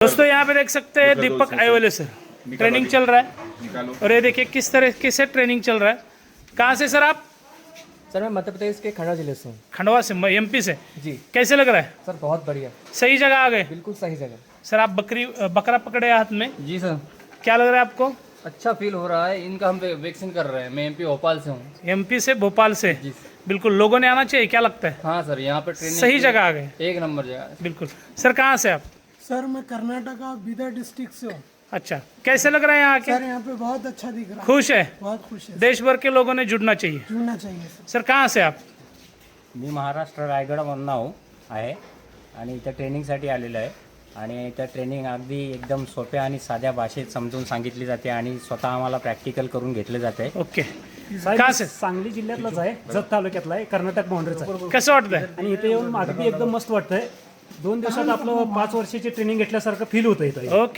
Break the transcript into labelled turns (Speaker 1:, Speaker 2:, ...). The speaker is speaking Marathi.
Speaker 1: दोस्तों यहाँ पे देख सकते हैं दीपक आयोले सर ट्रेनिंग चल रहा है और ये देखिए किस तरह से ट्रेनिंग चल रहा है। कहाँ से सर आप?
Speaker 2: सर मैं मध्य प्रदेश के खंडवा जिले से हूँ।
Speaker 1: खंडवा से, एमपी से।
Speaker 2: जी
Speaker 1: कैसे लग रहा है?
Speaker 2: सर बहुत बढ़िया,
Speaker 1: सही जगह आ गए?
Speaker 2: बिल्कुल सही जगह।
Speaker 1: सर आप बकरा पकड़े हाथ में,
Speaker 3: जी सर,
Speaker 1: क्या लग रहा है आपको?
Speaker 3: अच्छा फील हो रहा है। इनका हम वैक्सीन कर रहे हैं। मैं एमपी भोपाल से हूँ।
Speaker 1: एमपी से, भोपाल से।
Speaker 3: जी सर।
Speaker 1: बिल्कुल, लोगों ने आना चाहिए, क्या लगता है?
Speaker 3: हाँ सर, यहाँ पर ट्रेनिंग
Speaker 1: सही जगह आ गए,
Speaker 3: एक नंबर जगह है।
Speaker 1: बिल्कुल। सर कहाँ से आप?
Speaker 4: सर मैं कर्नाटका बीदर डिस्ट्रिक्ट से हूँ।
Speaker 1: अच्छा, कैसे लग रहा है यहाँ
Speaker 4: सर
Speaker 1: के?
Speaker 4: यहाँ पे बहुत अच्छा दिख रहा है,
Speaker 1: खुश है?
Speaker 4: बहुत खुश है,
Speaker 1: देश भर के लोगों ने जुड़ना चाहिए।
Speaker 4: जुड़ना चाहिए सर।
Speaker 1: सर कहाँ से आप?
Speaker 5: मी महाराष्ट्र रायगडमधून नाव आहे आणि इथं ट्रेनिंगसाठी आलेलो आहे आणि इथं ट्रेनिंग अगदी एकदम सोप्या आणि साध्या भाषेत समजून सांगितली जाते आणि स्वतः आम्हाला प्रॅक्टिकल करून घेतले जाते.
Speaker 1: ओके, कहाँ से?
Speaker 6: सांगली जिल्ह्यातलाच आहे, जत तालुक्यातला आहे, कर्नाटक बाउंड्रीचा आहे.
Speaker 1: कसं वाटतंय?
Speaker 6: आणि इथे येऊन अगदी एकदम मस्त वाटतंय. 2 दिवसात आपलं 5 वर्षाची ट्रेनिंग घेतल्यासारखं फील होतं इथं.
Speaker 1: ओके.